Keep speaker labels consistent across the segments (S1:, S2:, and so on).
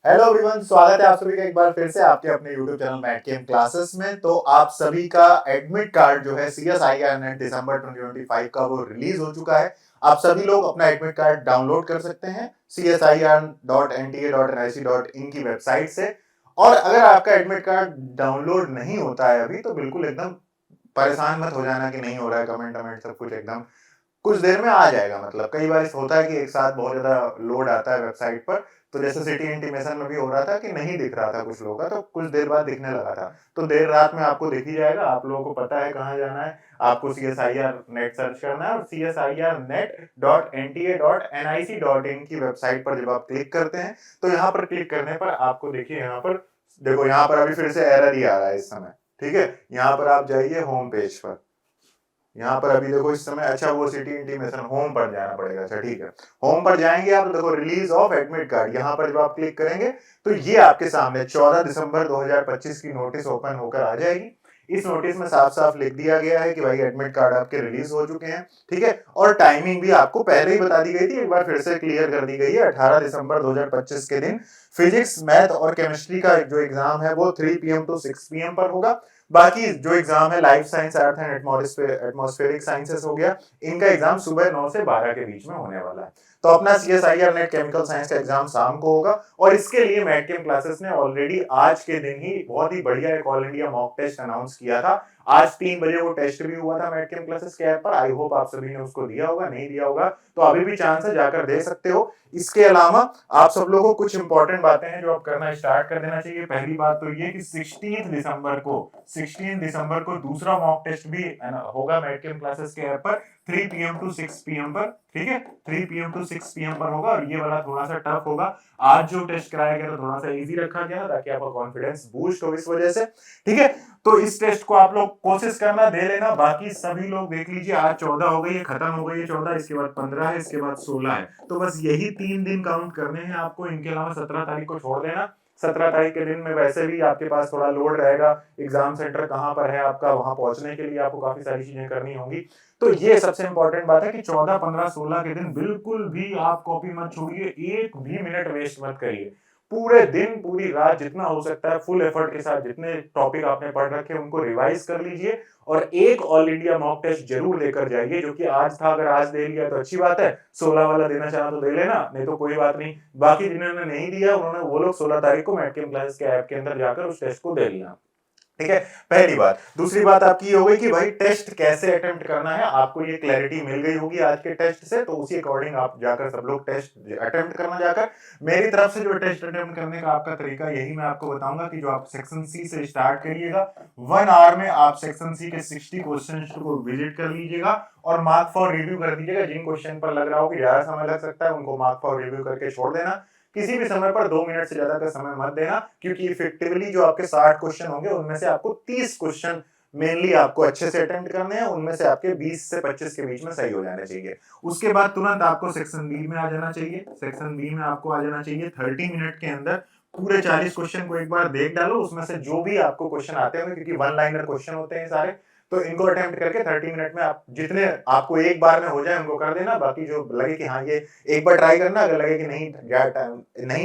S1: Hello everyone, स्वागत है आप सभी का एक बार फिर से आपके अपने YouTube चैनल मैटकेम क्लासेस में। तो आप सभी का एडमिट कार्ड जो है CSIR नेट दिसंबर 2025 का वो रिलीज हो चुका है। आप सभी लोग अपना एडमिट कार्ड डाउनलोड कर सकते हैं csir.nta.nic.in की वेबसाइट से। और अगर आपका एडमिट कार्ड डाउनलोड नहीं होता है अभी, तो बिल्कुल एकदम परेशान मत हो जाना कि नहीं हो रहा है। कमेंट वमेंट सब कुछ एकदम कुछ देर में आ जाएगा। मतलब कई बार होता है कि एक साथ बहुत ज्यादा लोड आता है वेबसाइट पर। तो जैसे सिटी इंटीमेशन में भी हो रहा था कि नहीं दिख रहा था कुछ लोगों का, तो कुछ देर बाद दिखने लगा था। तो देर रात में आपको दिख ही जाएगा। आप लोगों को पता है कहाँ जाना है। आपको CSIR नेट सर्च करना है और csirnet.nta.nic.in की वेबसाइट पर जब आप क्लिक करते हैं, तो यहाँ पर क्लिक करने पर आपको देखिए, यहाँ पर देखो, यहाँ पर अभी फिर से एरर ही आ रहा है इस समय। ठीक है, यहाँ पर आप जाइए होम पेज पर। यहाँ पर अभी देखो इस समय, अच्छा वो सिटी इंटीमेशन होम पर जाना पड़ेगा। अच्छा ठीक है, होम पर जाएंगे आप, तो देखो रिलीज ऑफ एडमिट कार्ड, यहाँ पर जब आप क्लिक करेंगे तो ये आपके सामने 14 दिसंबर 2025 की नोटिस ओपन होकर आ जाएगी। इस नोटिस में साफ साफ लिख दिया गया है कि भाई एडमिट कार्ड आपके रिलीज हो चुके हैं। ठीक है, और टाइमिंग भी आपको पहले ही बता दी गई थी, एक बार फिर से क्लियर कर दी गई है। 18 दिसंबर 2025 के दिन फिजिक्स, मैथ और केमिस्ट्री का जो एग्जाम है वो 3 PM to 6 PM पर होगा। बाकी जो एग्जाम है life science, earth and atmospheric sciences हो गया, इनका एग्जाम सुबह 9 से 12 के बीच में होने वाला है। तो अपना CSIR नेट केमिकल साइंस का एग्जाम शाम को होगा। और इसके लिए मैटकेम क्लासेस ने ऑलरेडी आज के दिन ही बहुत ही बढ़िया एक all India mock test announce किया था। आज 3 बजे वो टेस्ट भी हुआ था मैटकेम क्लासेस के ऐप पर। आई होप आप सभी ने उसको दिया होगा, नहीं दिया होगा तो अभी भी चांस है, जाकर दे सकते हो। इसके अलावा आप सब लोगों को कुछ इंपॉर्टेंट बातें हैं जो आप करना स्टार्ट कर देना चाहिए। पहली बात तो ये कि 16 दिसंबर को दूसरा मॉक टेस्ट भी होगा मैटकेम क्लासेस के ऐप पर 3 PM to 6 PM पर। ठीक है, 3 PM to 6 PM पर होगा और ये वाला थोड़ा सा टफ होगा। आज जो टेस्ट कराया गया था थोड़ा सा इजी रखा गया ताकि आपका कॉन्फिडेंस बूस्ट हो इस वजह से। ठीक है, तो इस टेस्ट को आप लोग कोशिश करना, दे लेना। बाकी सभी लोग देख लीजिए, आज 14 हो गई है, खत्म हो गई है 14, इसके बाद 15 है, इसके बाद 16 है। तो बस यही 3 दिन काउंट करने हैं आपको। इनके अलावा 17 तारीख को छोड़ देना। 17 तारीख के दिन में वैसे भी आपके पास थोड़ा लोड रहेगा। एग्जाम सेंटर कहाँ पर है आपका, वहां पहुंचने के लिए आपको काफी सारी चीजें करनी होंगी। तो ये सबसे इंपॉर्टेंट बात है कि 14, 15, 16 के दिन बिल्कुल भी आप कॉपी मत छोड़िए, एक भी मिनट वेस्ट मत करिए। पूरे दिन पूरी रात जितना हो सकता है फुल एफर्ट के साथ जितने टॉपिक आपने पढ़ रखे उनको रिवाइज कर लीजिए। और एक ऑल इंडिया मॉक टेस्ट जरूर देकर जाइए, जो कि आज था। अगर आज दे लिया तो अच्छी बात है, 16 वाला देना चाहा तो दे लेना, नहीं तो कोई बात नहीं। बाकी जिन्होंने नहीं दिया उन्होंने वो लोग 16 तारीख को मैटकेम क्लासेस के ऐप के अंदर जाकर उस टेस्ट को दे लेना। ठीक है, पहली बात। दूसरी बात आपकी हो गई कि भाई टेस्ट कैसे अटेम्प्ट करना है। आपको ये क्लैरिटी मिल गई होगी आज के टेस्ट से, तो उसी अकॉर्डिंग आप जाकर सब लोग टेस्ट अटेम्प्ट करना। जाकर मेरी तरफ से जो टेस्ट अटेम्प्ट करने का आपका तरीका यही मैं आपको बताऊंगा कि जो आप सेक्शन सी से स्टार्ट करिएगा, 1 आवर में आप सेक्शन सी के 60 क्वेश्चन को विजिट कर लीजिएगा और मार्क फॉर रिव्यू कर दीजिएगा। जिन क्वेश्चन पर लग रहा हो कि ज्यादा समय लग सकता है उनको मार्क फॉर रिव्यू करके छोड़ देना। किसी भी समय पर 2 मिनट से ज्यादा का समय मत देना, क्योंकि इफेक्टिवली जो आपके 60 क्वेश्चन होंगे उनमें से आपको 30 क्वेश्चन मेनली आपको अच्छे से अटेम्प्ट करने हैं। उनमें से आपके 20 से 25 के बीच में सही हो जाने चाहिए। उसके बाद तुरंत आपको सेक्शन बी में आ जाना चाहिए। सेक्शन बी में आपको आ जाना चाहिए 30 मिनट के अंदर पूरे 40 क्वेश्चन को एक बार देख डालो। उसमें से जो भी आपको क्वेश्चन आते होंगे, क्योंकि 1 लाइनर क्वेश्चन होते हैं सारे, तो इनको अटेम्प्ट करके 30 मिनट में आप जितने आपको एक बार में हो जाए उनको कर देना। बाकी जो लगे कि हाँ ये एक बार ट्राई करना, अगर लगे कि नहीं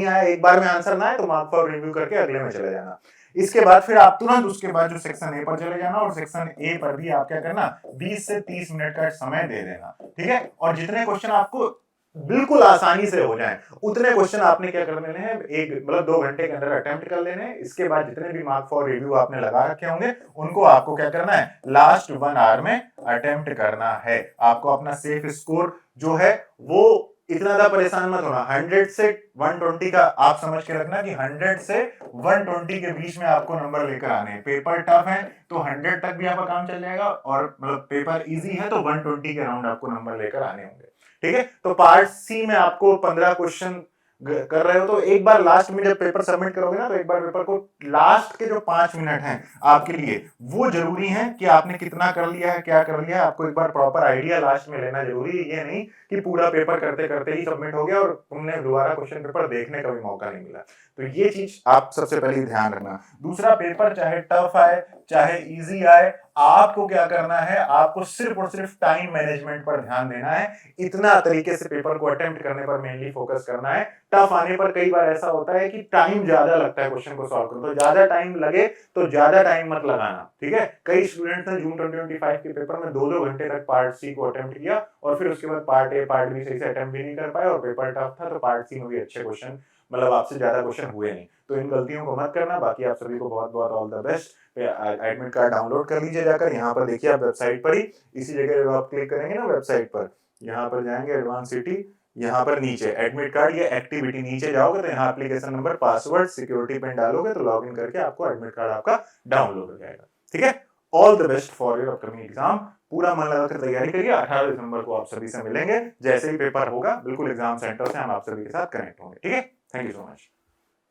S1: आया, एक बार में आंसर ना आए, तो मार्क फॉर रिव्यू करके अगले में चले जाना। इसके बाद फिर आप तुरंत उसके बाद जो सेक्शन ए पर चले जाना और सेक्शन ए पर भी आप क्या करना, 20 से 30 मिनट का समय दे देना। ठीक है, और जितने क्वेश्चन आपको बिल्कुल आसानी से हो जाए उतने क्वेश्चन आपने क्या कर लेने हैं, एक मतलब 2 घंटे के अंदर अटेम्प्ट कर लेने हैं। इसके बाद जितने भी मार्क फॉर रिव्यू आपने लगा रखे होंगे उनको आपको क्या करना है, लास्ट 1 आवर में अटेम्प्ट करना है। आपको अपना सेफ स्कोर जो है वो इतना ज्यादा परेशान मत होना। 100 से 120 का आप समझ के रखना कि 100 से 120 के बीच में आपको नंबर लेकर आने हैं। पेपर टफ है तो 100 तक भी आपका काम चल जाएगा, और मतलब पेपर इजी है तो 120 के राउंड आपको नंबर लेकर आने होंगे। ठीक है, तो पार्ट सी में आपको 15 क्वेश्चन कर रहे हो, तो एक बार लास्ट में जब पेपर सबमिट करोगे ना, तो एक बार पेपर को लास्ट के जो 5 मिनट हैं आपके लिए वो जरूरी है कि आपने कितना कर लिया है, क्या कर लिया है। आपको एक बार प्रॉपर आइडिया लास्ट में लेना जरूरी है। ये नहीं कि पूरा पेपर करते करते ही सबमिट हो गया और तुमने दोबारा क्वेश्चन पेपर देखने का भी मौका नहीं मिला। तो ये चीज आप सबसे पहले ध्यान रखना। दूसरा, पेपर चाहे टफ आए चाहे इजी आए, आपको क्या करना है, आपको सिर्फ और सिर्फ टाइम मैनेजमेंट पर ध्यान देना है, इतना तरीके से पेपर को अटेम्प्ट करने पर मेनली फोकस करना है। टफ आने पर कई बार ऐसा होता है कि टाइम ज्यादा लगता है क्वेश्चन को सॉल्व करने, तो ज्यादा टाइम लगे तो ज्यादा टाइम मत लगाना, ठीक है। कई स्टूडेंट्स ने जून 2025 के पेपर में 2-2 घंटे तक पार्ट सी को अटेम्प्ट किया और फिर उसके बाद पार्ट ए पार्ट बी सही से अटेम्प्ट भी नहीं कर पाए और पेपर टफ था, तो पार्ट सी में भी अच्छे क्वेश्चन, मतलब आपसे ज्यादा क्वेश्चन हुए नहीं। तो इन गलतियों को मत करना। बाकी आप सभी को बहुत बहुत all the best. Admit card download कर लीजिए जाकर, यहाँ पर देखिए आप वेबसाइट पर ही, इसी जगह आप क्लिक करेंगे ना वेबसाइट पर, यहाँ पर जाएंगे एडवांस सिटी, यहाँ पर नीचे एडमिट कार्ड या एक्टिविटी नीचे जाओगे तो यहाँ application number, password, security pin डालोगे तो लॉगिन करके आपको एडमिट कार्ड आपका डाउनलोड हो जाएगा, ठीक है। All the best for your upcoming exam. पूरा मन लगाकर तैयारी करिए। 18 दिसंबर को आप सभी से मिलेंगे, जैसे ही पेपर होगा बिल्कुल एग्जाम सेंटर से हम आप सभी के साथ कनेक्ट होंगे, ठीक है। Thank you so much.